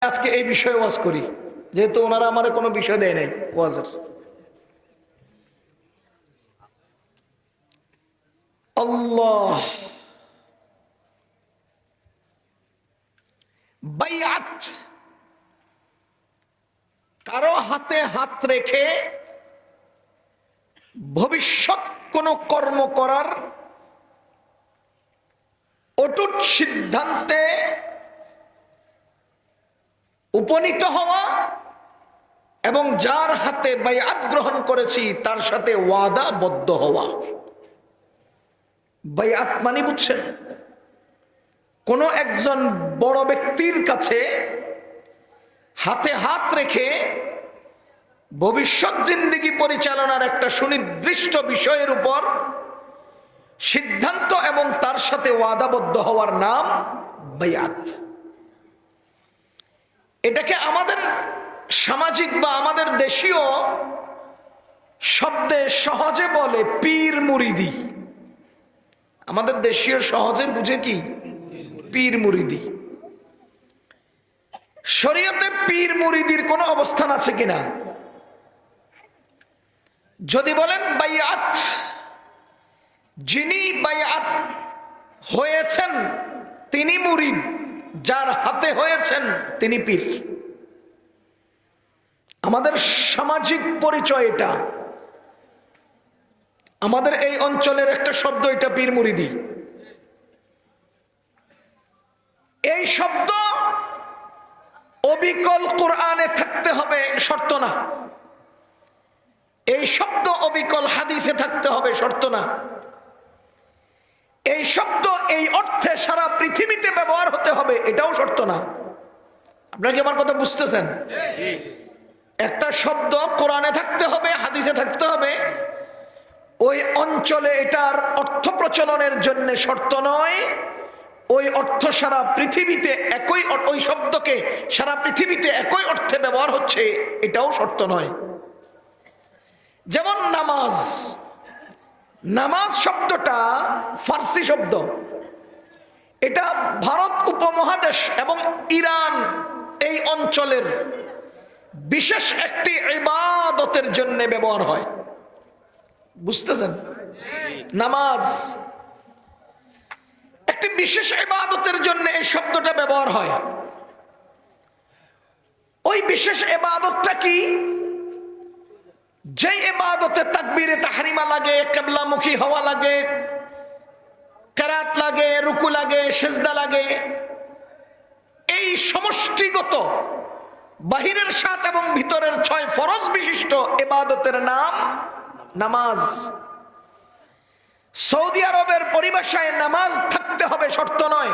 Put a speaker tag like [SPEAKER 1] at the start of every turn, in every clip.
[SPEAKER 1] আজকে এই বিষয়ে ওয়াজ করি, যেহেতু ওনারা আমার কোনো বিষয় দেয় নাই ওয়াজের। আল্লাহ, বাইআত, কারো হাতে হাত রেখে ভবিষ্যৎ কোন কর্ম করার অটুট সিদ্ধান্তে উপনীত হওয়া এবং যার হাতে বাইআত গ্রহণ করেছি তার সাথে ওয়াদাবদ্ধ হওয়া। বাইআত মানে বুঝছেন? কোন একজন বড় ব্যক্তির কাছে হাতে হাত রেখে ভবিষ্যৎ জিন্দেগি পরিচালনার একটা সুনির্দিষ্ট বিষয়ের উপর সিদ্ধান্ত এবং তার সাথে ওয়াদাবদ্ধ হওয়ার নাম বাইআত। এটাকে আমাদের সামাজিক বা আমাদের দেশীয় শব্দে সহজে বলে পীর মুরিদি। আমাদের দেশীয় সহজে বুঝে কি পীর মুরিদি। শরীয়তে পীর মুরিদির কোনো অবস্থান আছে কিনা? যদি বলেন বাইআত, যিনি বাইআত হয়েছেন তিনি মুরিদ, যার হাতে হয়েছেন তিনি পীর। আমাদের সামাজিক পরিচয় এটা, আমাদের এই অঞ্চলের একটা শব্দ এটা পীর মুরিদি। এই শব্দ অবিকল কোরআনে থাকতে হবে শর্ত না, এই শব্দ অবিকল হাদিসে থাকতে হবে শর্ত না, এই শব্দ এই অর্থে সারা পৃথিবীতে ব্যবহার হতে হবে এটাও শর্ত না। আপনারা কি আমার কথা বুঝতেছেন? একটা শব্দ কোরআনে থাকতে হবে, হাদিসে থাকতে হবে, ওই অঞ্চলে এটার অর্থ প্রচলনের জন্য শর্ত নয়। ওই অর্থ সারা পৃথিবীতে একই, ওই শব্দকে সারা পৃথিবীতে একই অর্থে ব্যবহার হচ্ছে এটাও শর্ত নয়। যেমন নামাজ, নামাজ শব্দটা ফার্সি শব্দ, এটা ভারত উপমহাদেশ এবং ইরান এই অঞ্চলের বিশেষ একটি ইবাদতের জন্য ব্যবহার হয়। বুঝতেছেন? নামাজ একটি বিশেষ ইবাদতের জন্য এই শব্দটা ব্যবহার হয়। ওই বিশেষ ইবাদতটা কি? যে ইবাদতে তাকবীরে তাহরিমা লাগে, কিবলামুখী হওয়া লাগে, কিরাত লাগে, রুকু লাগে, সিজদা লাগে, এই সমষ্টিগত বাহিরের 7 এবং ভিতরের 6 ফরজ বিশিষ্ট ইবাদতের নাম নামাজ। সৌদি আরবের পরিভাষায় নামাজ থাকতে হবে শর্ত নয়,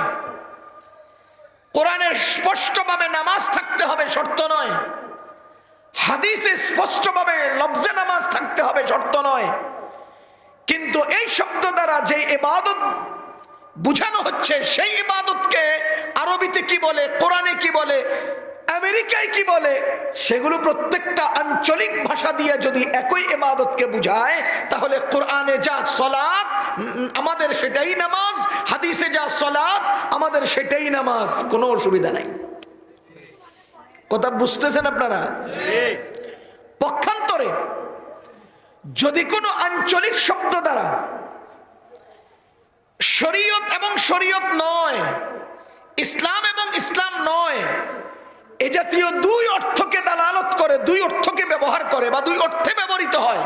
[SPEAKER 1] কোরআনের স্পষ্টভাবে নামাজ থাকতে হবে শর্ত নয়, হাদিসে স্পষ্টভাবে লফজে নামাজ থাকতে হবে শর্ত নয়। কিন্তু এই শব্দ দ্বারা যে ইবাদত বুঝানো হচ্ছে সেই ইবাদতকে আরবিতে কি বলে, কোরআনে কি বলে, আমেরিকায় কি বলে, সেগুলো প্রত্যেকটা আঞ্চলিক ভাষা দিয়ে যদি একই ইবাদতকে বুঝায়, তাহলে কোরআনে যা সালাত আমাদের সেটাই নামাজ, হাদিসে যা সালাত আমাদের সেটাই নামাজ, কোনো অসুবিধা নাই। কথা বুঝতেছেন আপনারা? পক্ষান্তরে যদি কোনো আঞ্চলিক শব্দ দ্বারা শরীয়ত এবং শরীয়ত নয়, ইসলাম এবং ইসলাম নয়, এ জাতীয় দুই অর্থকে দালালত করে, দুই অর্থকে ব্যবহার করে বা দুই অর্থে ব্যবহৃত হয়,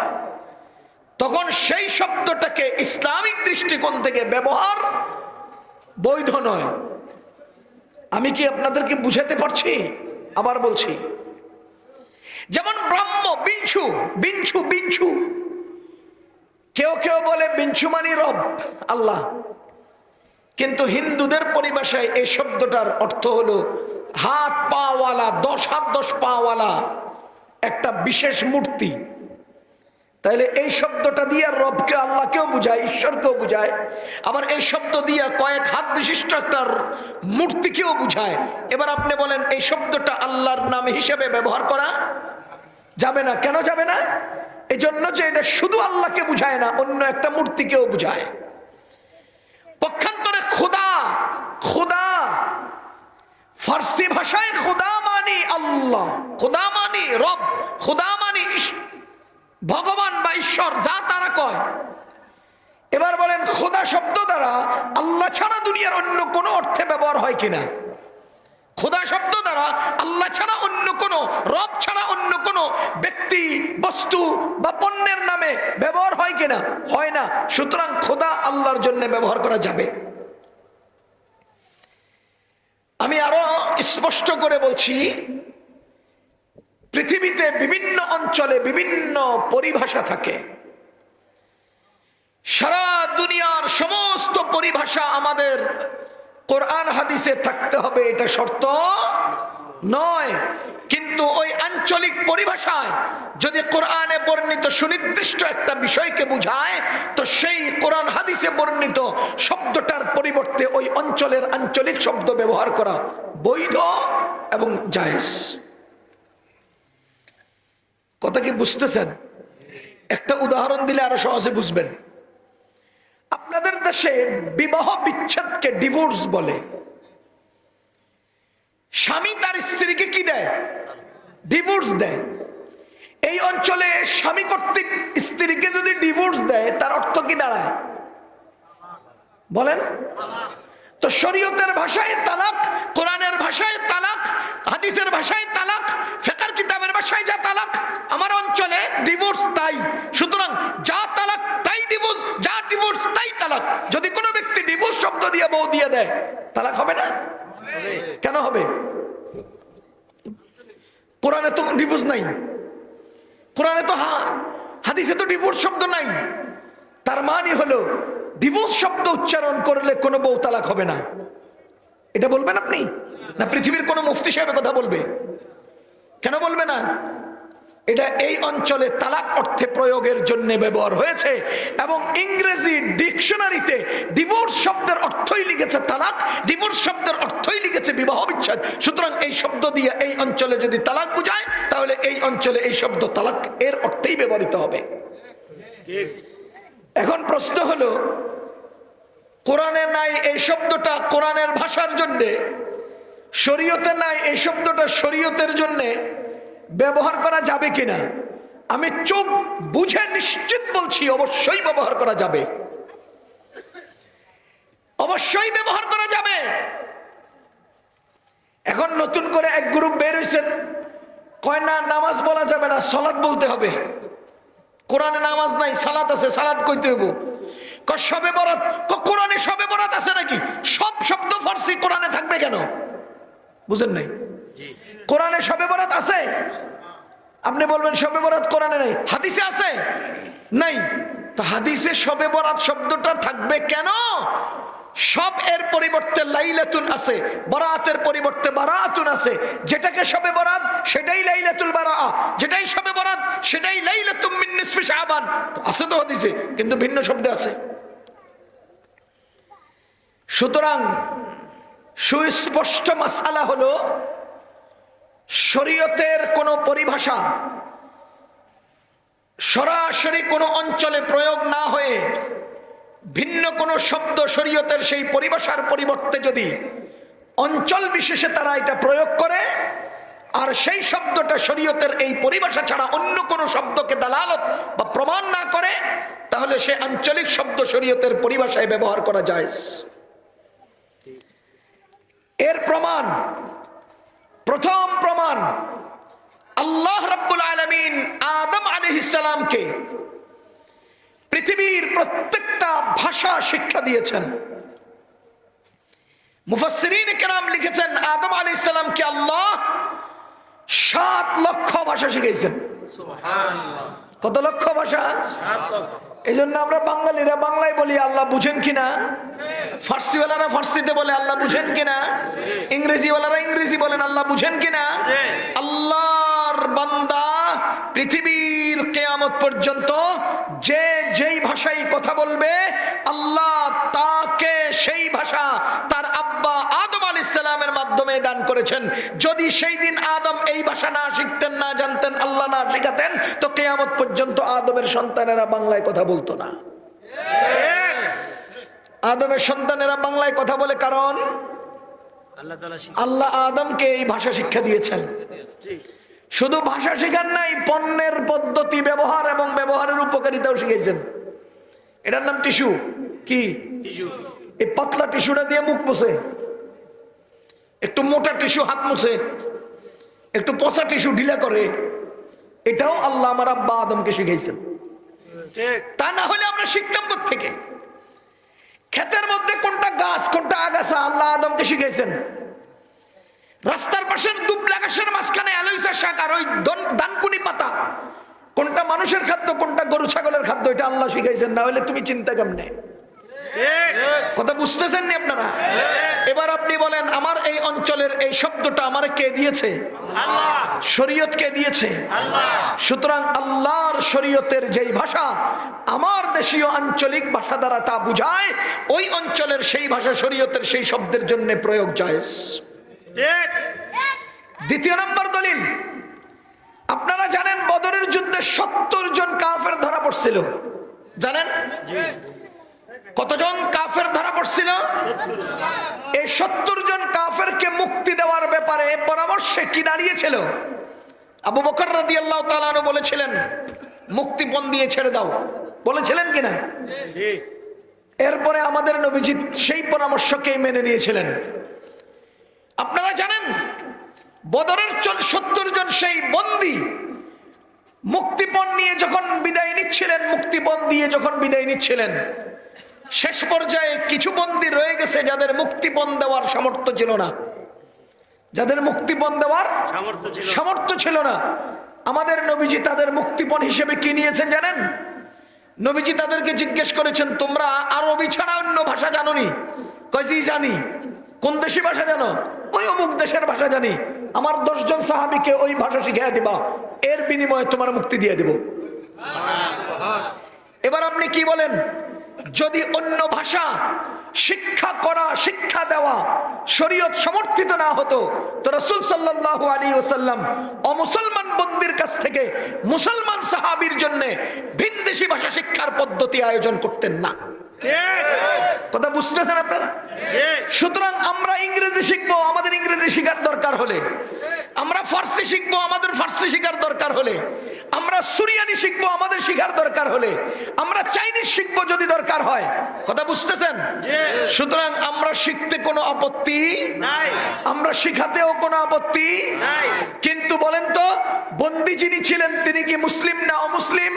[SPEAKER 1] তখন সেই শব্দটাকে ইসলামিক দৃষ্টিকোণ থেকে ব্যবহার বৈধ নয়। আমি কি আপনাদেরকে বুঝাতে পারছি? আবার বলছি, যেমন ব্রহ্ম, বিঞ্ছু, বিঞ্ছু, বিঞ্ছু, কেউ কেউ বলে বিঞ্ছু মানে রব, আল্লাহ, কিন্তু হিন্দুদের পরিভাষায় এই শব্দটার অর্থ হলো হাত পাওয়ালা, 10 হাত 10 পাওয়ালা একটা বিশেষ মূর্তি। তাইলে এই শব্দটা দিয়ে রবকে, আল্লাহকেও বুঝায়, ঈশ্বরকেও বুঝায়, আবার এই শব্দ দিয়ে কয়েক হাত বিশিষ্ট একটা মূর্তিকেও বুঝায়। এবার আপনি বলেন এই শব্দটা আল্লাহর নাম হিসেবে ব্যবহার করা যাবে না। কেন যাবে না? এই জন্য যে এটা শুধু আল্লাহকে বুঝায় না, অন্য একটা মূর্তিকেও বুঝায়। পক্ষান্তরে খোদা, খোদা ফার্সি ভাষায় খোদা মানি আল্লাহ, খোদা মানি রব, খোদা মানি ভগবান বা ঈশ্বর, যা তারা কয়। এবার বলেন খোদা শব্দ দ্বারা আল্লাহ ছাড়া দুনিয়ার অন্য কোন অর্থে ব্যবহার হয় কিনা? খোদা শব্দ দ্বারা আল্লাহ ছাড়া অন্য কোন, রব ছাড়া অন্য কোন ব্যক্তি, বস্তু বা পণ্যের নামে ব্যবহার হয় কিনা? হয় না। সুতরাং খোদা আল্লাহর জন্য ব্যবহার করা যাবে। আমি আরো স্পষ্ট করে বলছি, পৃথিবীতে বিভিন্ন অঞ্চলে বিভিন্ন পরিভাষা থাকে। সারা দুনিয়ার সমস্ত পরিভাষা আমাদের কোরআন হাদিসে থাকতে হবে এটা শর্ত নয়, কিন্তু ওই আঞ্চলিক পরিভাষায় যদি কোরআনে বর্ণিত সুনির্দিষ্ট একটা বিষয়কে বুঝায়, তো সেই কোরআন হাদিসে বর্ণিত শব্দটার পরিবর্তে ওই অঞ্চলের আঞ্চলিক শব্দ ব্যবহার করা বৈধ এবং জায়েজ। কথা কি বুঝতেছেন? একটা উদাহরণ দিলে আরো সহজে বুঝবেন। আপনাদের দেশে বিবাহ বিচ্ছেদকে ডিভোর্স বলে। স্বামী তার স্ত্রীকে কি দেয়? ডিভোর্স দেয়। এই অঞ্চলে স্বামী কর্তৃক স্ত্রীকে যদি ডিভোর্স দেয়, তার অর্থ কি দাঁড়ায় বলেন? তো শরীয়তের ভাষায় তালাক, কোরআনের ভাষায় তালাক, হাদিসের ভাষায় তালাক, ফিকহের কিতাবের ভাষায় যা তালাক, আমার অঞ্চলে ডিভোর্স তাই। সুতরাং যা তালাক তাই ডিভোর্স, যা ডিভোর্স তাই তালাক। যদি কোনো ব্যক্তি ডিভোর্স শব্দ দিয়ে বউ দিয়ে দেয়, তালাক হবে না? কেন হবে? কোরআনে তো ডিভোর্স নাই, কোরআনে তো হাদিসে তো ডিভোর্স শব্দ নাই। তার মানে হলো ডিভোর্স শব্দ উচ্চারণ করলে কোনো বউ তালাক হবে না। এটা বলবেন আপনি? না পৃথিবীর কোন মুফতি সাহেব কথা বলবে? কেন বলবে না? এটা এই অঞ্চলে তালাক অর্থে প্রয়োগের জন্য ব্যবহার হয়েছে, এবং ইংরেজি ডিকশনারিতে ডিভোর্স শব্দের অর্থই লিখেছে তালাক, ডিভোর্স শব্দের অর্থই লিখেছে বিবাহ বিচ্ছেদ। সুতরাং এই শব্দ দিয়ে এই অঞ্চলে যদি তালাক বোঝায়, তাহলে এই অঞ্চলে এই শব্দ তালাক এর অর্থেই ব্যবহৃত হবে। এখন প্রশ্ন হলো, কোরআনে নাই এই শব্দটা কোরআনের ভাষার জন্য, শরীয়তে নাই এই শব্দটা শরীয়তের জন্য ব্যবহার করা যাবে কিনা? আমি চোখ বুঝে নিশ্চিত বলছি অবশ্যই ব্যবহার করা যাবে, অবশ্যই ব্যবহার করা যাবে। এখন নতুন করে এক গ্রুপ বের হয়েছেন, কয় না নামাজ বলা যাবে না, সালাত বলতে হবে। কোরআনে নামাজ নাই, সালাত আছে, সালাত কইতে হইব। শবে বরাত, কোরআনে শবে বরাত আছে নাকি? সব শব্দ ফার্সি, কোরআনে থাকবে কেন? বুঝেন নাই? কোরআনে শবে বরাত আছে? আপনি বলবেন শবে বরাত কোরআনে নাই, হাদিসে আছে? নাই। তো হাদিসে শবে বরাত শব্দটা থাকবে কেন? সব এর পরিবর্তে লাইলাতুন আছে, বরাতের পরিবর্তে বারাতুন আছে। যেটাকে শবে বরাত সেটাই লাইলাতুল বারাআ, যেটাই শবে বরাত সেটাই লাইলাতুম মিন নিসফি শাবান। আছে তো হাদিসে, কিন্তু ভিন্ন শব্দে আছে। সুতরাং সুস্পষ্ট মাসআলা হলো, শরীয়তের কোন পরিভাষা সরাসরি কোন অঞ্চলে প্রয়োগ না হয়ে ভিন্ন কোন শব্দ শরীয়তের সেই পরিভাষার পরিবর্তে যদি অঞ্চল বিশেষে তারা এটা প্রয়োগ করে, আর সেই শব্দটা শরীয়তের এই পরিভাষা ছাড়া অন্য কোন শব্দকে দালালত বা প্রমাণ না করে, তাহলে সে আঞ্চলিক শব্দ শরীয়তের পরিভাষায় ব্যবহার করা যায়। এর প্রমাণ, প্রথম প্রমাণ, আল্লাহ রাব্বুল আলামিন আদম আলাইহিস সালামকে পৃথিবীর প্রত্যেকটা ভাষা শিক্ষা দিয়েছেন। মুফাসসিরিন কেরাম লিখেছেন, আদম আলাইহিস সালামকে আল্লাহ 7 লক্ষ ভাষা শিখাইছেন। সুবহানাল্লাহ। কত লক্ষ ভাষা? 7 লক্ষ। এই জন্য আমরা বাঙালিরা বাংলায় বলি আল্লাহ বুঝেন কিনা, ফার্সিওয়ালারা ফার্সিতে বলে আল্লাহ বুঝেন কিনা, ইংরেজিওয়ালারা ইংরেজি বলেন আল্লাহ বুঝেন কিনা। আল্লাহর বান্দা পৃথিবীর কিয়ামত পর্যন্ত যে যেই ভাষায় কথা বলবে, আল্লাহ তাকে সেই ভাষা তার আব্বা আদম আলাইহিস সালামের মাধ্যমে দান করেছেন। যদি সেই দিন আদম এই ভাষা না শিখতেন, না জানতেন, আল্লাহ না শিখাতেন, তো কিয়ামত পর্যন্ত আদমের সন্তানেরা বাংলায় কথা বলতো না। আদমের সন্তানেরা বাংলায় কথা বলে কারণ আল্লাহ আদমকে এই ভাষা শিক্ষা দিয়েছেন। শুধু ভাষা শিখান নাই, পণ্যের পদ্ধতি ব্যবহার এবং ব্যবহারের উপকারিতাও শিখাইছেন। এটার নাম টিস্যু। কি? এই পাতলা টিস্যুটা দিয়ে মুখ মুছে, একটু মোটা টিস্যু হাত মুছে, একটু পচা টিস্যু ঢিলা করে, এটাও আল্লাহ আমার আব্বা আদমকে শিখাইছেন। তা না হলে আমরা শিখতাম কোত্থেকে? ক্ষেতের মধ্যে কোনটা গাছ কোনটা আগাছা আল্লাহ আদমকে শিখাইছেন। রাস্তার পাশের দুবলা ঘাসের মাঝখানে অ্যালোইসা শাক আর ওই দানকুনি পাতা, কোনটা মানুষের খাদ্য কোনটা গরু ছাগলের খাদ্য, এটা আল্লাহ শিখাইছেন। না হলে তুমি চিন্তা কেমনে? কথা বুঝতেছেন নি আপনারা? এবার আপনি বলেন, আমার এই অঞ্চলের এই শব্দটা আমার কে দিয়েছে? আল্লাহ। শরীয়ত কে দিয়েছে? আল্লাহ। সুতরাং আল্লাহর শরীয়তের যেই ভাষা আমার দেশীয় আঞ্চলিক ভাষা দ্বারা তা বুঝায়, ওই অঞ্চলের সেই ভাষা শরীয়তের সেই শব্দের জন্য প্রয়োগ জায়েজ। দ্বিতীয় নম্বর দলিল, আপনারা জানেন বদরের যুদ্ধে 70 জন কাফের ধরা পড়ছিল। জানেন কতজন কাফের ধরা পড়ছিল? এই 70 জন কাফেরকে মুক্তি দেওয়ার ব্যাপারে পরামর্শে কি দাঁড়িয়েছিল? আবু বকর রাদিয়াল্লাহু তাআলা আনহু বলেছিলেন, মুক্তিপণ দিয়ে ছেড়ে দাও। বলেছিলেন কিনা? এরপরে আমাদের নবীজি সেই পরামর্শকেই মেনে নিয়েছিলেন। আপনারা জানেন বদরের 70 জন সেই বন্দী মুক্তিপণ নিয়ে যখন বিদায় নিচ্ছিলেন, মুক্তিপণ দিয়ে যখন বিদায় নিচ্ছিলেন, শেষ পর্যায়ে কিছু বন্দী রয়ে গেছে যাদের মুক্তিপণ দেওয়ার সামর্থ্য ছিল না। যাদের মুক্তিপণ দেওয়ার সামর্থ্য ছিল না, আমাদের নবীজি তাদের মুক্তিপণ হিসেবে কি নিয়েছেন জানেন? নবীজি তাদেরকে জিজ্ঞেস করেছেন, তোমরা আরবি ছাড়া অন্য ভাষা জানো নি? কইছি জানি। কোন দেশি ভাষা জানো? ওই অমুক দেশের ভাষা জানি। আমার 10 জন সাহাবীকে ওই ভাষা শিখিয়ে দিবা, এর বিনিময়ে তোমার মুক্তি দিয়ে দিব। এবার আপনি কি বলেন, যদি অন্য ভাষা শিক্ষা করা, শিক্ষা দেওয়া শরীয়ত সমর্থিত না হতো তো রাসূল সাল্লাল্লাহু আলাইহি ওয়াসাল্লাম অমুসলমান বন্দির কাছ থেকে মুসলমান সাহাবীর জন্য ভিনদেশি ভাষা শিক্ষার পদ্ধতি আয়োজন করতেন না। কথা বুঝতেছেন আপনারা? সুতরাং আমরা ইংরেজি শিখবো, আমাদের ইংরেজি শিখার দরকার হলে, আমরা ফার্সি শিখবো, আমাদের ফার্সি শিখার দরকার হলে, আমরা সুরিয়ানি শিখবো, আমাদের শিখার দরকার হলে, আমরা চাইনিজ শিখবো যদি দরকার হয়। কথা বুঝতেছেন? সুতরাং আমরা শিখতে কোনো আপত্তি নাই, আমরা শিখাতেও কোনো আপত্তি নাই। কিন্তু বলেন তো, বন্দী যিনি ছিলেন তিনি কি মুসলিম না অমুসলিম?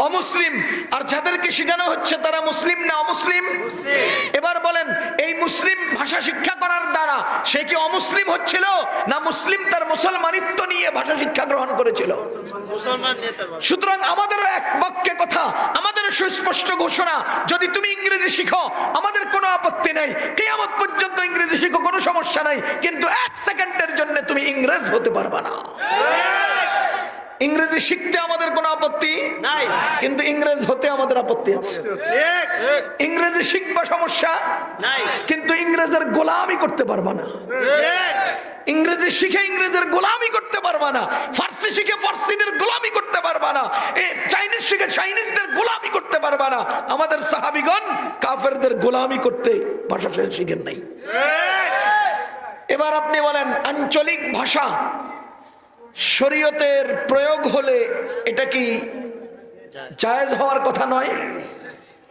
[SPEAKER 1] অমুসলিম। আর যাদেরকে শেখানো হচ্ছে তারা মুসলিম না অমুসলিম? এবার বলেন, এই মুসলিম ভাষা শিক্ষা করার দ্বারা সে কি অমুসলিম হচ্ছিল না মুসলিম তার মুসলমানিত্ব নিয়ে ভাষা শিক্ষা গ্রহণ করেছিল? সুতরাং আমাদেরও এক বাক্যে কথা, আমাদের সুস্পষ্ট ঘোষণা, যদি তুমি ইংরেজি শিখো আমাদের কোনো আপত্তি নাই, কিয়ামত পর্যন্ত ইংরেজি শিখো, কোনো সমস্যা নাই, কিন্তু 1 সেকেন্ডের জন্য তুমি ইংরেজ হতে পারবে না। ইংরেজি শিখতে আমাদের কোনো আপত্তি নাই, কিন্তু ইংরেজ হতে আমাদের আপত্তি আছে। ইংরেজি শিখবা সমস্যা নাই, কিন্তু ইংরেজের গোলামি করতে পারবা না। ইংরেজি শিখে ইংরেজের গোলামি করতে পারবা না, ফার্সি শিখে ফার্সিদের গোলামি করতে পারবা না, চাইনিজ শিখে চাইনিজদের গোলামি করতে পারবা না। আমাদের সাহাবীগণ কাফেরদের গোলামি করতে ভাষা শিখেন নাই। এবার আপনি বলেন, আঞ্চলিক ভাষা শরীয়তের প্রয়োগ হলে এটা কি জায়েজ হওয়ার কথা নয়?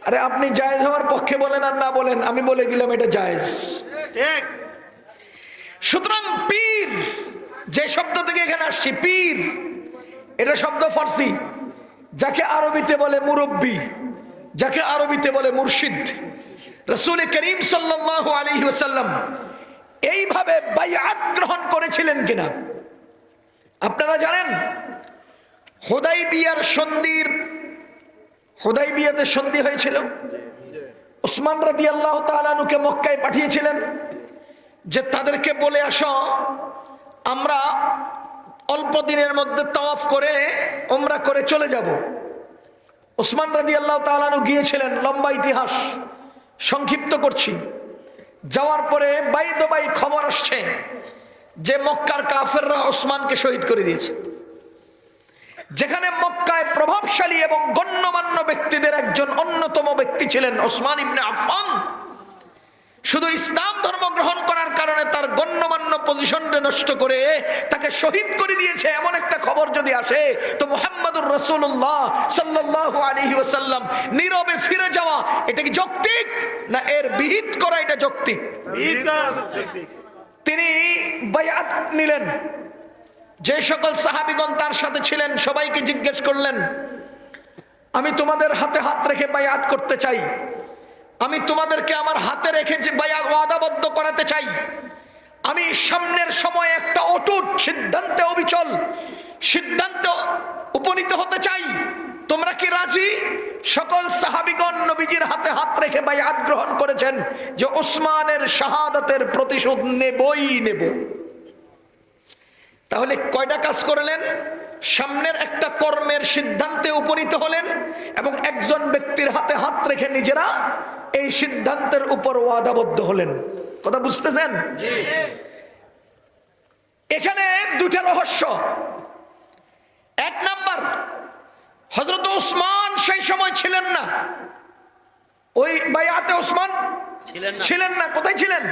[SPEAKER 1] আরে আপনি জায়েজ হওয়ার পক্ষে বলেন আর না বলেন, আমি বলে গেলাম এটা জায়েজ। ঠিক। সুতরাং পীর, যে শব্দ থেকে এখানে আসছি, পীর, এটা শব্দ ফার্সি, যাকে আরবিতে বলে মুরব্বি, যাকে আরবিতে বলে মুর্শিদ। রাসূল করিম সাল্লাল্লাহু আলাইহি ওয়াসাল্লাম এইভাবে বাইআত গ্রহণ করেছিলেন কিনা আপনারা জানেন? হুদাইবিয়াতে সন্ধি হয়েছিল। উসমান রাদিয়াল্লাহু তাআলা আনহুকে মক্কায় পাঠিয়েছিলেন যে তাদেরকে বলে আসো, আমরা অল্প দিনের মধ্যে তাওয়াফ করে উমরা করে চলে যাব। উসমান রাদিয়াল্লাহু তাআলা আনহু গিয়েছিলেন। লম্বা ইতিহাস, সংক্ষিপ্ত করছি। যাওয়ার পরে বাইদবাই খবর আসছে যে মক্কার কাফেররা ওসমানকে শহীদ করে দিয়েছে। যেখানে মক্কায় প্রভাবশালী এবং গণ্যমান্য ব্যক্তিদের একজন অন্যতম ব্যক্তি ছিলেন ওসমান ইবনে আফফান, শুধু ইসলাম ধর্ম গ্রহণ করার কারণে তার গণ্যমান্য পজিশনটা নষ্ট করে তাকে শহীদ করে দিয়েছে, এমন একটা খবর যদি আসে, তো মুহাম্মদুর রাসূলুল্লাহ সাল্লাল্লাহু আলাইহি ওয়াসাল্লাম নীরবে ফিরে যাওয়া, এটা কি যৌক্তিক না এর বিহিত করা এটা যৌক্তিক? তিনি বায়াত নিলেন। যে সকল সাহাবীগণ তার সাথে ছিলেন সবাইকে জিজ্ঞেস করলেন, আমি তোমাদের হাতে হাত রেখে বায়াত করতে চাই, আমি তোমাদেরকে আমার হাতে রেখে যে বায়াত ওয়াদাবদ্ধ করাতে চাই, আমি সামনের সময় একটা অটুট সিদ্ধান্তে অবিচল সিদ্ধান্তে উপনীত হতে চাই, তোমরা কি রাজি? সকল সাহাবীগণ নবীজির হাতে হাত রেখে বায়াত গ্রহণ করেছেন যে ওসমানের শাহাদাতের প্রতিশোধ নেবই নেব। তাহলে কয়টা কাজ করলেন? সামনের একটা কর্মের সিদ্ধান্তে উপনীত হলেন এবং একজন ব্যক্তির হাতে হাত রেখে নিজেরা এই সিদ্ধান্তের উপর ওয়াদাবদ্ধ হলেন। কথা বুঝতেছেন? এখানে দুটা রহস্য। এক নাম্বার, হযরত ওসমান সেই সময় ছিলেন না, ওই বায়াতে ওসমান ছিলেন না। কোথায় ছিলেন?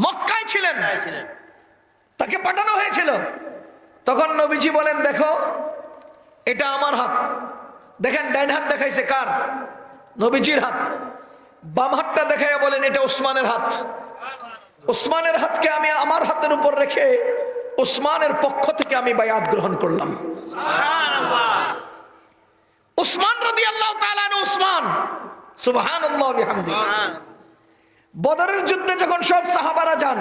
[SPEAKER 1] মক্কায় ছিলেন, তাকে পাঠানো হয়েছিল। তখন নবীজি বলেন, দেখো এটা আমার হাত। দেখেন ডাইন হাত দেখাইছে কার? নবীজির হাত। বাম হাতটা দেখাইয়া বলেন এটা ওসমানের হাত। ওসমানের হাতকে আমি আমার হাতের উপর রেখে ওসমানের পক্ষ থেকে আমি বায়াত গ্রহণ করলাম। উসমান রাদিয়াল্লাহু তাআলা আনহু, উসমান, সুবহানাল্লাহ ওয়া বিহামদিহি। বদরের যুদ্ধে যখন সব সাহাবারা যান,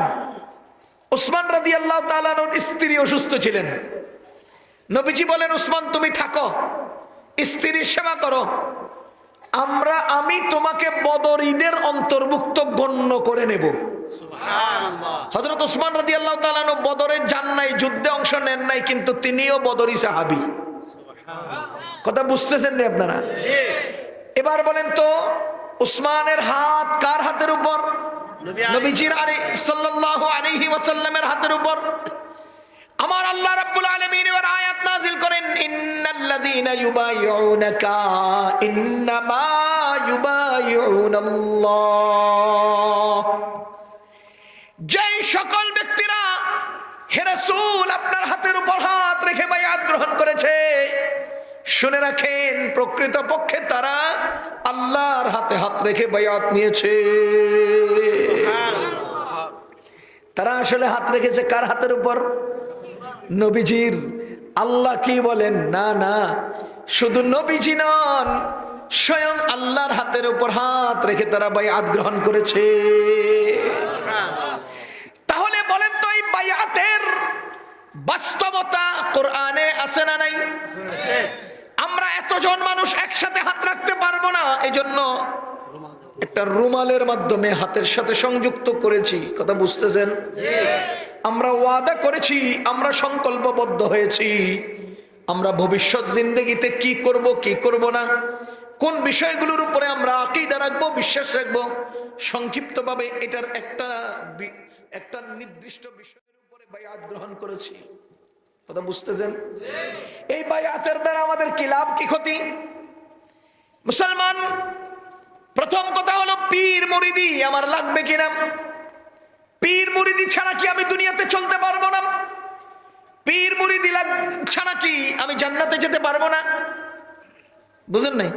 [SPEAKER 1] উসমান রাদিয়াল্লাহু তাআলা আনহুর স্ত্রী অসুস্থ ছিলেন। নবীজি বলেন, উসমান তুমি থাকো, স্ত্রীর সেবা করো, আমি তোমাকে বদরীদের অন্তর্ভুক্ত গণ্য করে নেব। হযরত উসমান রাদিয়াল্লাহু তাআলা আনহু বদরে যান নাই, যুদ্ধে অংশ নেন নাই, কিন্তু তিনিও বদরী সাহাবী। কথা বুঝতেছেন না আপনারা? এবার বলেন তো, উসমানের হাত কার হাতের উপর? নবীজির সাল্লাল্লাহু আলাইহি ওয়াসাল্লামের হাতের উপর। আমার আল্লাহ রাব্বুল আলামিন এর আয়াত নাযিল করেন, ইন্নাল্লাযীনা ইউবাইউনাকা ইন্নামা ইউবাইউনাল্লাহ। যেই সকল ব্যক্তিরা হে রাসূল আপনার হাতের উপর হাত রেখে বায়াত গ্রহণ করেছে, শুনে রাখেন প্রকৃতপক্ষে তারা আল্লাহর হাতে হাত রেখে বায়াত নিয়েছে। তারা আসলে হাত রেখেছে কার হাতের উপর? নবীজির। আল্লাহ কি বলেন? না না, শুধু নবীজি নন, স্বয়ং আল্লাহর হাতের উপর হাত রেখে তারা বায়াত গ্রহণ করেছে। তাহলে বলেন তো, এই বায়াতের বাস্তবতা কোরআনে আছে না নাই? আমরা এতজন মানুষ একসাথে হাত রাখতে পারবো না, এজন্য একটা রুমালের মাধ্যমে হাতের সাথে সংযুক্ত করেছি। কথা বুঝতেছেন? আমরা ওয়াদা করেছি, আমরা সংকল্পবদ্ধ হয়েছি, আমরা ভবিষ্যৎ জিন্দেগিতে কি করব কি করব না, কোন বিষয়গুলোর উপরে আমরা আকীদা রাখবো, বিশ্বাস রাখবো, সংক্ষিপ্তভাবে এটার একটা নির্দিষ্ট বিষয়ের উপরে বায়াত গ্রহণ করেছি। কথা বুঝতেছেন? এই বায়াতের দ্বারা আমাদের কি লাভ কি ক্ষতি? মুসলমান, প্রথম কথা হলো পীর মুরিদি আমার লাগবে কিনা। পীর মুরিদি ছাড়া কি আমি দুনিয়াতে চলতে পারবো না? পীর মুরিদি ছাড়া কি আমি জান্নাতে যেতে পারবো না? বুঝেন নাই?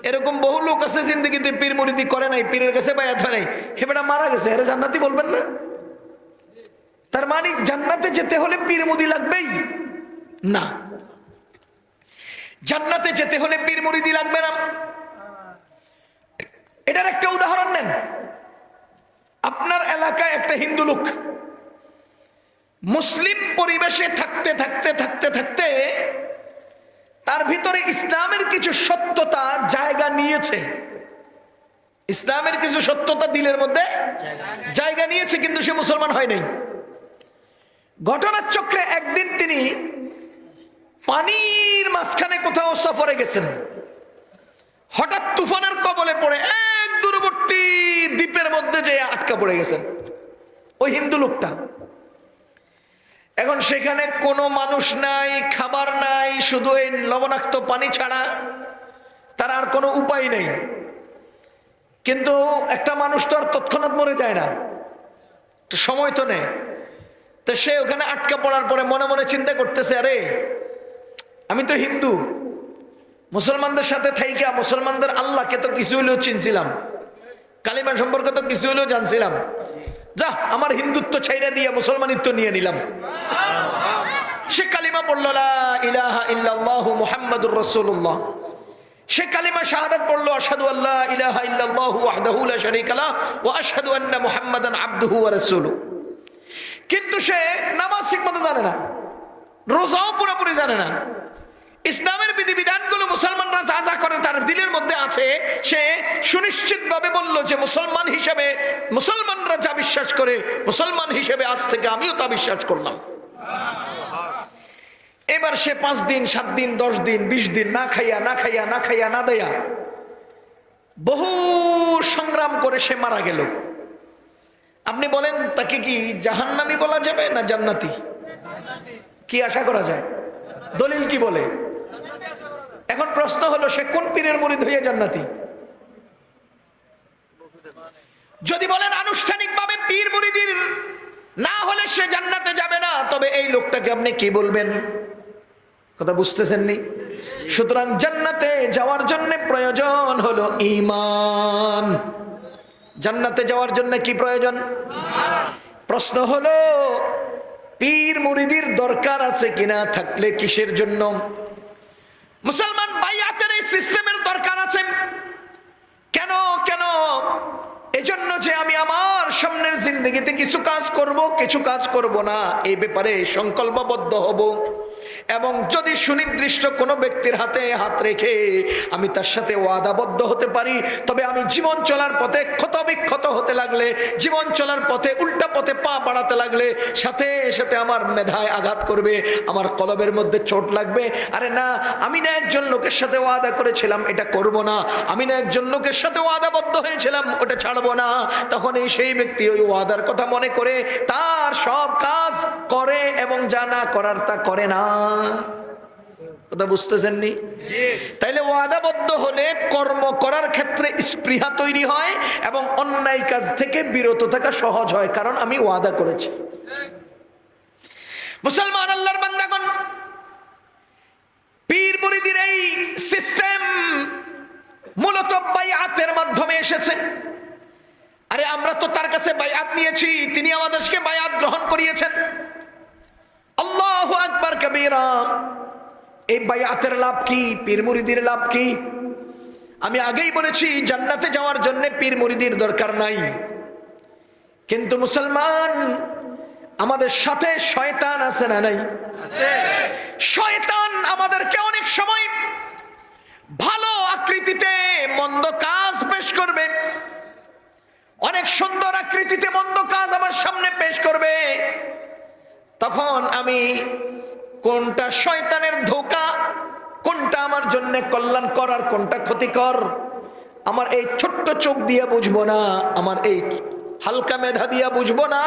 [SPEAKER 1] এরকম বহু লোক আছে জিন্দেগিতে পীর মুরিদি করে নাই, পীরের কাছে বায়াত হয় নাই, হেবেটা মারা গেছে, এরা জান্নাতি বলবেন না? তার মানে জান্নাতে যেতে হলে পীর মুরিদি লাগবেই না, জান্নাতে যেতে হলে পীর মুরিদি লাগবে না। এটার একটা উদাহরণ নেন। আপনার এলাকায় একটা হিন্দু লোক মুসলিম পরিবেশে থাকতে থাকতে থাকতে থাকতে তার ভিতরে ইসলামের কিছু সত্যতা জায়গা নিয়েছে, ইসলামের কিছু সত্যতা দিলের মধ্যে জায়গা নিয়েছে, কিন্তু সে মুসলমান হয় নাই। ঘটনার চক্রে একদিন তিনি পানির মাঝখানে কোথাও সফরে গেছেন, হঠাৎ তুফানের কবলে পড়ে এক দূরবর্তী দ্বীপের মধ্যে যে আটকা পড়ে গেছেন ওই হিন্দু লোকটা। এখন সেখানে কোনো মানুষ নাই, খাবার নাই, শুধু এই লবণাক্ত পানি ছাড়া তার আর কোনো উপায় নেই। কিন্তু একটা মানুষ তো আর তৎক্ষণাৎ মরে যায় না, সময় তো নেই। তো সে ওখানে আটকা পড়ার পরে মনে মনে চিন্তা করতেছে, আরে আমি তো হিন্দু, মুসলমানদের সাথে থাইকা মুসলমানদের আল্লাহকে তো কিছু হলেও চিনছিলাম, কালিমা সম্পর্কে তো কিছু হলেও জানছিলাম, যা আমার হিন্দুত্ব ছাইরা দিয়ে মুসলমানিত্ব নিয়ে নিলাম। সে কালিমা পড়ল, লা ইলাহা ইল্লাল্লাহু মুহাম্মাদুর রাসূলুল্লাহ। সে কালিমা শাহাদাত পড়লো, আশহাদু আল্লা ইলাহা ইল্লাল্লাহু ওয়াহদাহু লা শারীকা লাহু ওয়া আশহাদু আন্না মুহাম্মাদান আবদুহু ওয়া রাসূলুহু। কিন্তু সে নামাজ ঠিকমতো জানে না, রোজাও পুরোপুরি জানে না, ইসলামের বিধিবিধানগুলো মুসলমানরা যা যা করে তার দিলের মধ্যে আছে। সে সুনিশ্চিতভাবে বলল যে মুসলমান হিসেবে মুসলমানরা যা বিশ্বাস করে, মুসলমান হিসেবে আজ থেকে আমিও তা বিশ্বাস করলাম। এবার সে 5 দিন 7 দিন 10 দিন 20 দিন না খাইয়া না দেয়া বহু সংগ্রাম করে সে মারা গেল। আপনি বলেন তাকে কি জাহান্নামী বলা যাবে না জান্নাতি? কি আশা করা যায়? দলিল কি বলে? এখন প্রশ্ন হলো, সে কোন পীরের মুরিদ হইয়া জান্নাতি? যদি বলেন আনুষ্ঠানিকভাবে পীর মুরিদের না হলে সে জান্নাতে যাবে না, তবে এই লোকটাকে আপনি কি বলবেন? কথা বুঝতেছেন নি? সুতরাং জান্নাতে যাওয়ার জন্য প্রয়োজন হলো ঈমান। জান্নাতে যাওয়ার জন্য কি প্রয়োজন? প্রশ্ন হলো, পীর মুরিদের দরকার আছে কিনা? থাকলে কিসের জন্য? মুসলমান বাইআতের এই সিস্টেমের দরকার আছে কেন? এজন্য যে আমি আমার সামনের জিন্দেগিতে কিছু কাজ করব, কিছু কাজ করব না, এই ব্যাপারে সংকল্পবদ্ধ হব। এবং যদি সুনির্দিষ্ট কোনো ব্যক্তির হাতে হাত রেখে আমি তার সাথে ওয়াদাবদ্ধ হতে পারি, তবে আমি জীবন চলার পথে ক্ষত বিক্ষত হতে লাগলে, জীবন চলার পথে উল্টা পথে পা বাড়াতে লাগলে সাথে সাথে আমার মেধায় আঘাত করবে, আমার কলবের মধ্যে চোট লাগবে। আরে না, আমি না একজন লোকের সাথে ওয়াদা করেছিলাম এটা করব না, আমি না একজন লোকের সাথে ওয়াদাবদ্ধ হয়েছিলাম ওটা ছাড়বো না। তখন সেই ব্যক্তি ওই ওয়াদার কথা মনে করে তার সব কাজ করে এবং যা না করার তা করে না। কথা বুঝতেছেন নি? তাইলে ওয়াদাবদ্ধ হলে কর্ম করার ক্ষেত্রে স্পৃহা তৈরি হয় এবং অন্যায় কাজ থেকে বিরত থাকা সহজ হয়, কারণ আমি ওয়াদা করেছি। মুসলমান আল্লাহর বান্দাগণ, পীর মুরিদের এই সিস্টেম মূলত বাইআতের মাধ্যমে এসেছে। আরে আমরা তো তার কাছে বাইআত নিয়েছি, তিনি আমাদেরকে বাইআত গ্রহণ করিয়েছেন। আল্লাহু আকবার কবীরা। এই বাইআতের লাভ কি? পীর মুরিদের লাভ কি? আমি আগেই বলেছি, জান্নাতে যাওয়ার জন্য পীর মুরিদের দরকার নাই। কিন্তু মুসলমান, আমাদের সাথে শয়তান আছে না নাই? শয়তান আমাদেরকে অনেক সময় ভালো আকৃতিতে মন্দ কাজ পেশ করবে, অনেক সুন্দর আকৃতিতে মন্দ কাজ আমার সামনে পেশ করবে। তখন আমি কোনটা শয়তানের ধোঁকা, কোনটা আমার জন্য কল্যাণকর আর কোনটা ক্ষতিকর, আমার এই ছোট্ট চোখ দিয়ে বুঝবো না, আমার এই হালকা মেধা দিয়া বুঝবো না।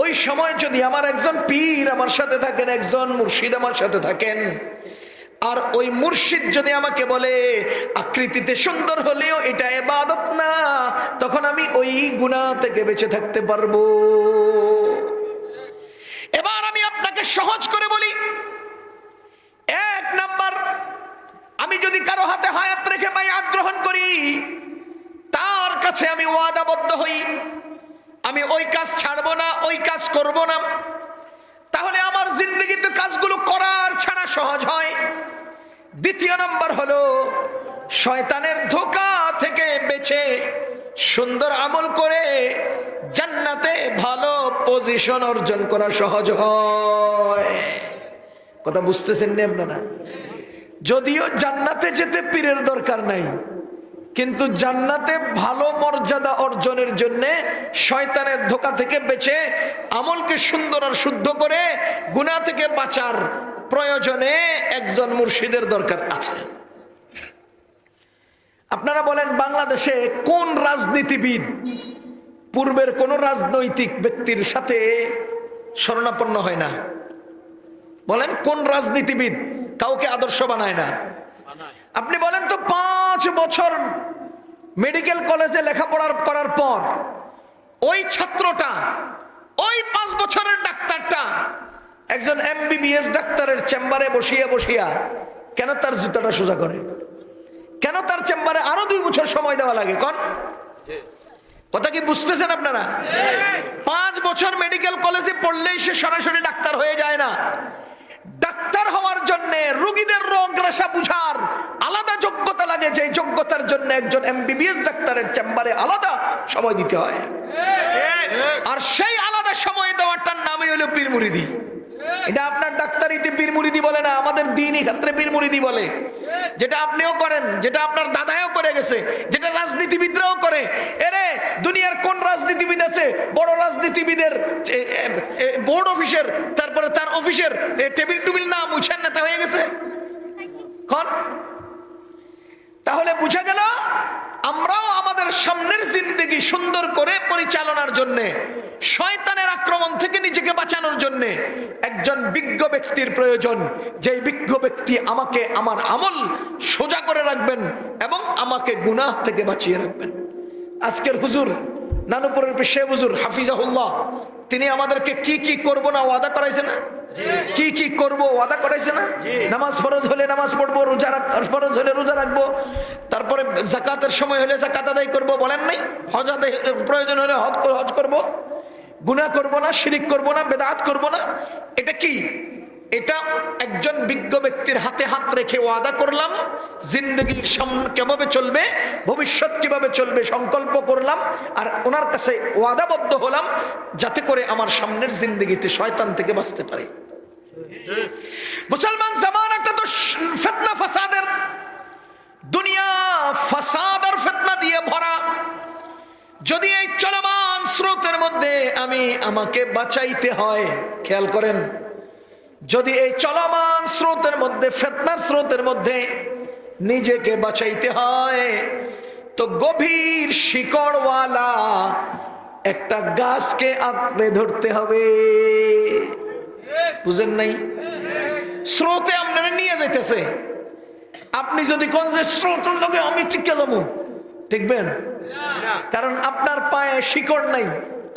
[SPEAKER 1] ওই সময় যদি আমার একজন পীর আমার সাথে থাকেন, একজন মুর্শিদ আমার সাথে থাকেন, আর ওই মুর্শিদ যদি আমাকে বলে আকৃতিতে সুন্দর হলেও এটা ইবাদত না, তখন আমি ওই গুনাহ থেকে বেঁচে থাকতে পারবো। এবার আমি আপনাকে সহজ করে বলি, 1 নাম্বার, আমি যদি কারো হাতে হায়াত রেখে বাইআত গ্রহণ করি, তার কাছে আমি ওয়াদাবদ্ধ হই, আমি ওই কাজ ছাড়বো না, ওই কাজ করব না, তাহলে আমার জিন্দগিতে কাজগুলো করার ছাড়া সহজ হয়। 2 নাম্বার হলো, শয়তানের ধোঁকা থেকে বেঁচে সুন্দর আমল করে জান্নাতে ভালো পজিশন অর্জন করা সহজ হয়। কথা বুঝতেছেন না আপনারা? যদিও জান্নাতে যেতে পীরের দরকার নাই, কিন্তু জান্নাতে ভালো মর্যাদা অর্জনের জন্য শয়তানের ধোঁকা থেকে বেঁচে আমলকে সুন্দর আর শুদ্ধ করে গুনাহ থেকে বাঁচার প্রয়োজনে একজন মুর্শিদের দরকার আছে। আপনারা বলেন, বাংলাদেশে কোন রাজনীতিবিদ পূর্বের কোন রাজনৈতিক ব্যক্তির সাথে শরণাপন্ন হয় না? বলেন, কোন রাজনীতিবিদ কাউকে আদর্শ বানায় না? আপনি বলেন তো, 5 বছর মেডিকেল কলেজে লেখাপড়া করার পর ওই ছাত্রটা, ওই 5 বছরের ডাক্তারটা একজন MBBS ডাক্তারের চেম্বারে বসিয়া বসিয়া কেন তার জুতাটা সোজা করে? কেন তার চেম্বারে আরো 2 বছর সময় দেওয়া লাগে? কোন কথা কি বুঝতেছেন আপনারা? 5 বছর মেডিকেল কলেজে পড়লেই সে সরাসরি ডাক্তার হয়ে যায় না। ডাক্তার হওয়ার জন্য রোগীদের রোগ রেশা বুঝার আলাদা যোগ্যতা লাগে, যে যোগ্যতার জন্য একজন MBBS ডাক্তারের চেম্বারে আলাদা সময় দিতে হয়। আর সেই আলাদা সময় দেওয়াটার নামই হলো পীর মুরিদি। এটা আপনার ডাক্তারিতে পীর মুরিদি বলে না, আমাদের দ্বীনি ক্ষেত্রে পীর মুরিদি বলে। যেটা আপনিও করেন, যেটা আপনার দাদাও করে গেছে, যেটা রাজনীতিবিদরাও করে। এরে দুনিয়ার কোন রাজনীতিবিদ আছে বড় রাজনীতিবিদের বোর্ড অফিসের, তারপরে তার অফিসের টেবিল টুবিল না মুছেন নেতা হয়ে গেছে? কোন? তাহলে বুঝা গেল আমরাও আমাদের সামনের জিন্দেগি সুন্দর করে পরিচালনার জন্য, শয়তানের আক্রমণ থেকে নিজেকে বাঁচানোর জন্য একজন বিজ্ঞ ব্যক্তির প্রয়োজন। যেই বিজ্ঞ ব্যক্তি আমাকে আমার আমল সোজা করে রাখবেন এবং আমাকে গুনাহ থেকে বাঁচিয়ে রাখবেন। আজকের হুজুর নানুপুরের পেশে হুজুর হাফিজাহুল্লাহ, তিনি আমাদেরকে কি কি করব না ওয়াদা করাইছে না? কি কি করব ওয়াদা করাইছে না? নামাজ ফরজ হলে নামাজ পড়বো, রোজা ফরজ হলে রোজা রাখবো, তারপরে যাকাতের সময় হলে যাকাত আদায় করবো, বলেন নাই? হজ আদায় প্রয়োজন হলে হজ করব, গুনাহ করব না, শিরিক করব না, বেদাত করব না। এটা কি? এটা একজন বিজ্ঞ ব্যক্তির হাতে হাত রেখে ওয়াদা করলাম, জিন্দগির সামনে কিভাবে চলবে, ভবিষ্যৎ কিভাবে চলবে সংকল্প করলাম, আর ওনার কাছে ওয়াদাবদ্ধ হলাম যাতে করে আমার সামনের জিন্দগিতে শয়তান থেকে বাঁচতে পারি। মুসলমান জামানাটা তো ফিতনা ফাসাদের দুনিয়া, ফাসাদ আর ফিতনা দিয়ে ভরা। যদি এই চলমান স্রোতের মধ্যে আমাকে বাঁচাইতে হয়, খেয়াল করেন, যদি এই চলমান স্রোতের মধ্যে, ফিতনার স্রোতের মধ্যে নিজেকে বাঁচাইতে হয়, তো গভীর শিকড়ওয়ালা একটা গাছকে আঁকড়ে ধরতে হবে। বুঝেন নাই? স্রোতে আপনারা নিয়ে যাইতেছে, আপনি যদি কোন যে স্রোতের লগে আমি টিকে যাবো, টিকবেন? কারণ আপনার পায়ে শিকড় নাই,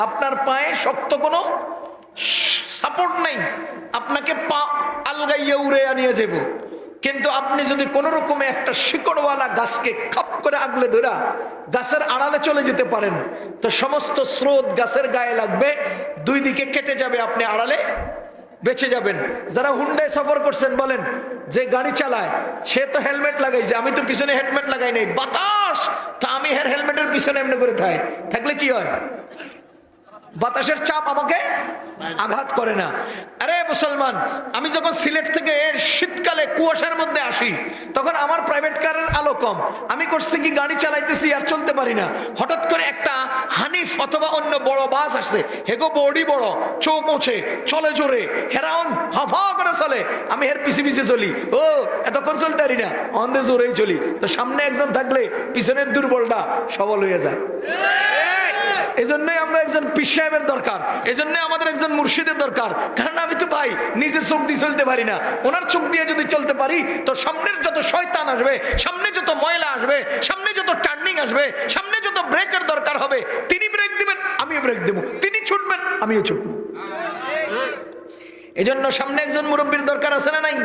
[SPEAKER 1] আপনার পায়ে শক্ত কোনো সাপোর্ট নাই, আপনাকে পা আলগাইয়া উড়ে আনিয়ে যাব। কিন্তু আপনি যদি কোন রকমে একটা শিকড়ওয়ালা গাছকে খাপ করে আগলে ধরা গাছের আড়ালে চলে যেতে পারেন, তো সমস্ত স্রোত গাছের গায়ে লাগবে, 2 দিকে কেটে যাবে, আপনি আড়ালে বেঁচে যাবেন। যারা হুন্ডায় সফর করছেন বলেন, যে গাড়ি চালায় সে তো হেলমেট লাগাইছে, আমি তো পিছনে হেলমেট লাগাই নাই, বাতাস তা আমি হেলমেটের পিছনে এমনি করে থাকলে কি হয়? বাতাসের চাপ আমাকে আঘাত করে না। আরে মুসলমান, আমি যখন সিলেট থেকে শীতকালে কুয়াশার মধ্যে আসি, তখন আমার প্রাইভেট কারের আলো কম, আমি করছি কি গাড়ি চালাইতেছি আর চলতে পারি না। হঠাৎ করে একটা হানিফ অথবা অন্য বড় বাস আসছে, হেগো বডি বড়, চোখ ওঠে, চলে জোরে, হেরাউন হাফা করে চলে, আমি এর পিছে পিছে চলি, ও এতক্ষণ চলতে পারি না, অন্ধে জোরেই চলি। তো সামনে একজন থাকলে পিছনের দুর্বলটা সবল হয়ে যায়। এজন্যই আমরা একজন পীর সাহেবের দরকার, এজন্যই আমাদের একজন মুর্শিদের দরকার। কারণ আমি তো ভাই নিজের চোখ দিয়ে চলতে পারি না, ওনার চোখ দিয়ে যদি চলতে পারি, তো সামনের যত শয়তান আসবে, সামনে যত ময়লা আসবে, সামনে যত টার্নিং আসবে, সামনে যত ব্রেকের দরকার হবে, তিনি ব্রেক দিবেন, আমিও ব্রেক দেবো, তিনি ছুটবেন, আমিও ছুটবো। এজন্য সামনে একজন মুরব্বীর দরকার আছে না নাই?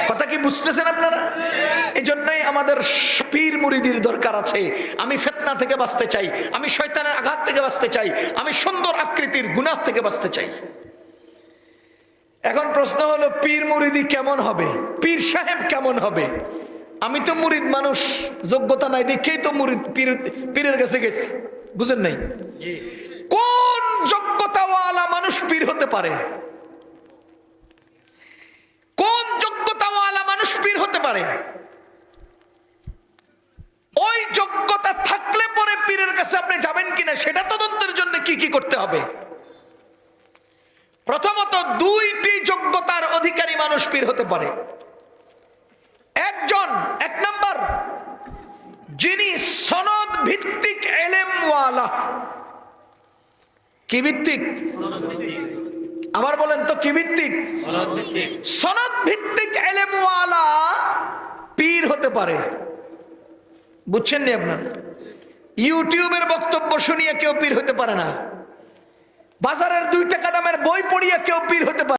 [SPEAKER 1] কথা কি বুঝতেছেন আপনারা? এজন্যই আমাদের পীর মুরিদির দরকার আছে। আমি ফিতনা থেকে বাঁচতে চাই, আমি শয়তানের আঘাত থেকে বাঁচতে চাই, আমি সুন্দর আকৃতির গুনাহ থেকে বাঁচতে চাই। এখন প্রশ্ন হলো, পীর মুরিদি কেমন হবে, পীর সাহেব কেমন হবে? আমি তো মুরিদ মানুষ, যোগ্যতা নাই দেখেই তো মুরিদ পীরের কাছে গেছি, বুঝেন নাই? কোন যোগ্যতাওয়ালা মানুষ পীর হতে পারে? কোন যোগ্যতাওয়ালা মানুষ পীর হতে পারে? ওই যোগ্যতা থাকলে পরে পীরের কাছে আপনি যাবেন কিনা সেটা তদন্তের জন্য কি কি করতে হবে? প্রথমত 2টি যোগ্যতার অধিকারী মানুষ পীর হতে পারে। এক নাম্বার, যিনি সনদ ভিত্তিক ইলমওয়ালা। কি ভিত্তিক? আবার বলেন তো, কি ভিত্তিক? সনদ ভিত্তিক ইলমওয়ালা পীর হতে পারে। বুঝছেন নি আপনারা? ইউটিউবের বক্তব্য শুনিয়ে কেউ পীর হতে পারে না, বাজারের 2 টাকা দামের বই পড়িয়ে কেউ পীর হতে পারে